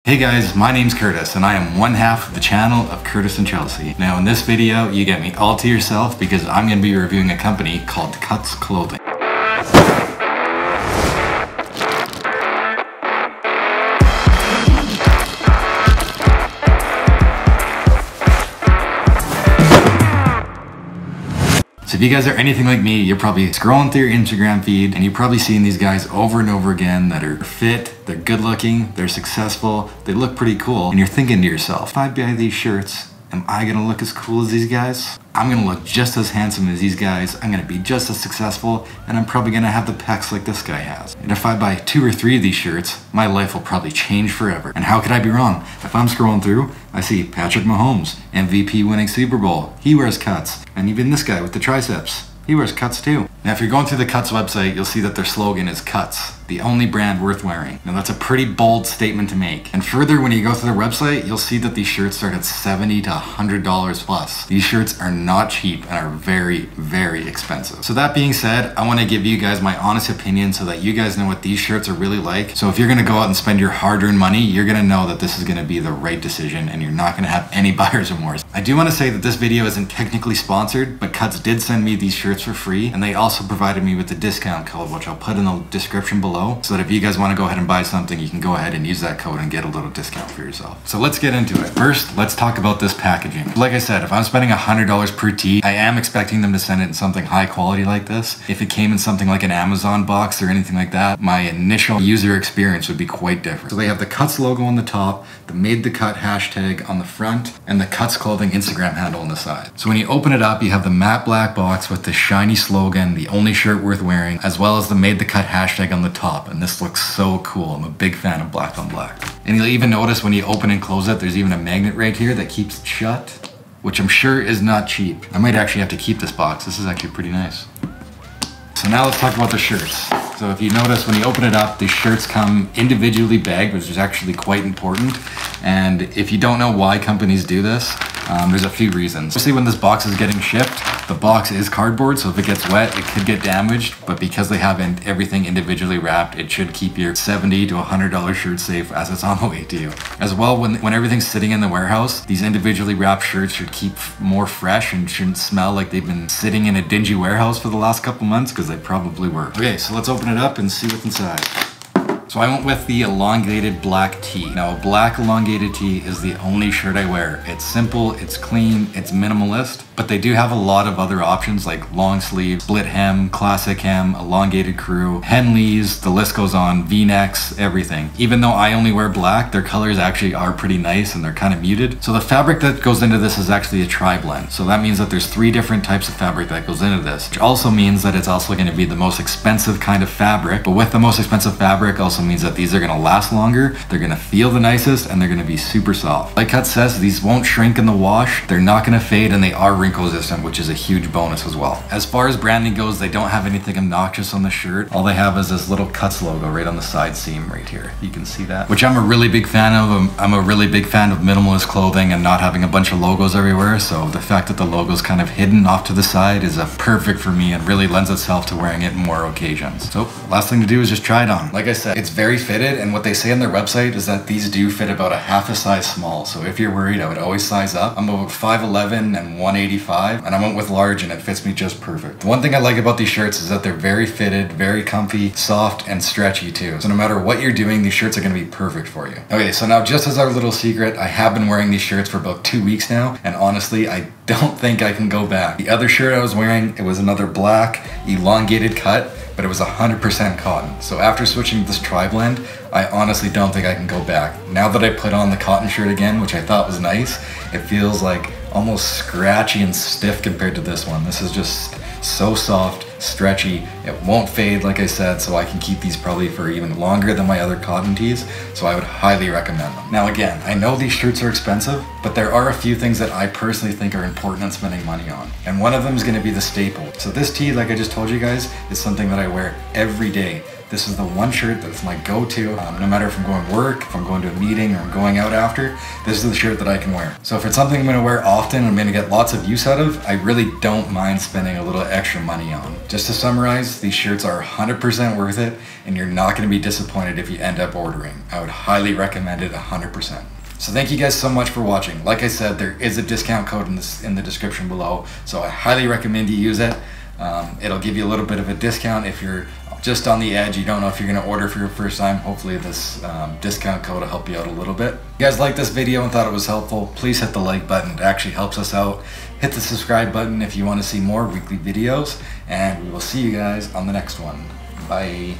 Hey guys, my name's Curtis and I am one half of the channel of Curtis and Chelsea. Now in this video, you get me all to yourself because I'm going to be reviewing a company called Cuts Clothing. So if you guys are anything like me, you're probably scrolling through your Instagram feed and you've probably seen these guys over and over again that are fit, they're good looking, they're successful, they look pretty cool, and you're thinking to yourself, if I buy these shirts, am I gonna look as cool as these guys? I'm gonna look just as handsome as these guys, I'm gonna be just as successful, and I'm probably gonna have the pecs like this guy has. And if I buy 2 or 3 of these shirts, my life will probably change forever. And how could I be wrong? If I'm scrolling through, I see Patrick Mahomes, MVP winning Super Bowl, he wears Cuts. And even this guy with the triceps, he wears Cuts too. Now if you're going through the Cuts website, you'll see that their slogan is Cuts, the only brand worth wearing. Now that's a pretty bold statement to make. And further, when you go through their website, you'll see that these shirts start at $70 to $100 plus. These shirts are not cheap and are very, very expensive. So that being said, I want to give you guys my honest opinion so that you guys know what these shirts are really like. So if you're going to go out and spend your hard-earned money, you're going to know that this is going to be the right decision and you're not going to have any buyer's remorse. I do want to say that this video isn't technically sponsored, but Cuts did send me these shirts for free, and they also provided me with a discount code, which I'll put in the description below, so that if you guys want to go ahead and buy something, you can go ahead and use that code and get a little discount for yourself. So let's get into it. First, let's talk about this packaging. Like I said, if I'm spending $100 per tee, I am expecting them to send it in something high quality like this. If it came in something like an Amazon box or anything like that, my initial user experience would be quite different. So they have the Cuts logo on the top, the Made the Cut hashtag on the front, and the Cuts Clothing Instagram handle on the side. So when you open it up, you have the matte black box with the shiny slogan, the only shirt worth wearing, as well as the Made the Cut hashtag on the top. And this looks so cool. I'm a big fan of black on black. And you'll even notice when you open and close it, there's even a magnet right here that keeps it shut, which I'm sure is not cheap. I might actually have to keep this box. This is actually pretty nice. So now let's talk about the shirts. So if you notice when you open it up, these shirts come individually bagged, which is actually quite important. And if you don't know why companies do this, there's a few reasons. Especially when this box is getting shipped, the box is cardboard, so if it gets wet, it could get damaged, but because they have everything individually wrapped, it should keep your $70 to $100 shirt safe as it's on the way to you. As well, when everything's sitting in the warehouse, these individually wrapped shirts should keep more fresh and shouldn't smell like they've been sitting in a dingy warehouse for the last couple months, because they probably were. Okay, so let's open it up and see what's inside. So I went with the elongated black tee. Now a black elongated tee is the only shirt I wear. It's simple, it's clean, it's minimalist, but they do have a lot of other options like long sleeve, split hem, classic hem, elongated crew, Henleys, the list goes on, V-necks, everything. Even though I only wear black, their colors actually are pretty nice and they're kind of muted. So the fabric that goes into this is actually a tri-blend. So that means that there's 3 different types of fabric that goes into this, which also means that it's also going to be the most expensive kind of fabric. But with the most expensive fabric also means that these are going to last longer, they're going to feel the nicest, and they're going to be super soft. Like Cut says, these won't shrink in the wash, they're not going to fade, and they are wrinkle resistant, which is a huge bonus as well. As far as branding goes, they don't have anything obnoxious on the shirt. All they have is this little Cuts logo right on the side seam right here. You can see that, which I'm a really big fan of. I'm a really big fan of minimalist clothing and not having a bunch of logos everywhere, so the fact that the logo's kind of hidden off to the side is perfect for me and really lends itself to wearing it in more occasions. So last thing to do is just try it on. Like I said, it's very fitted, and what they say on their website is that these do fit about a half a size small. So if you're worried, I would always size up. I'm about 5'11" and 185, and I went with large and it fits me just perfect. The one thing I like about these shirts is that they're very fitted, very comfy, soft, and stretchy too. So no matter what you're doing, these shirts are gonna be perfect for you. Okay, so now just as our little secret, I have been wearing these shirts for about 2 weeks now, and honestly, I don't think I can go back. The other shirt I was wearing, it was another black, elongated cut, but it was 100% cotton. So after switching to this tri-blend, I honestly don't think I can go back. Now that I put on the cotton shirt again, which I thought was nice, it feels like almost scratchy and stiff compared to this one. This is just so soft, stretchy, it won't fade like I said, so I can keep these probably for even longer than my other cotton tees, so I would highly recommend them. Now again, I know these shirts are expensive, but there are a few things that I personally think are important in spending money on, and one of them is going to be the staple. So this tee, like I just told you guys, is something that I wear every day. this is the one shirt that's my go-to. No matter if I'm going to work, if I'm going to a meeting, or I'm going out after, this is the shirt that I can wear. So if it's something I'm going to wear often, I'm going to get lots of use out of, I really don't mind spending a little extra money on. Just to summarize, these shirts are 100% worth it, and you're not going to be disappointed if you end up ordering. I would highly recommend it 100%. So thank you guys so much for watching. Like I said, there is a discount code in the description below, so I highly recommend you use it. It'll give you a little bit of a discount if you're just on the edge, you don't know if you're gonna order for your first time. Hopefully this discount code will help you out a little bit. If you guys liked this video and thought it was helpful, please hit the like button. It actually helps us out. Hit the subscribe button if you want to see more weekly videos, and we will see you guys on the next one. Bye.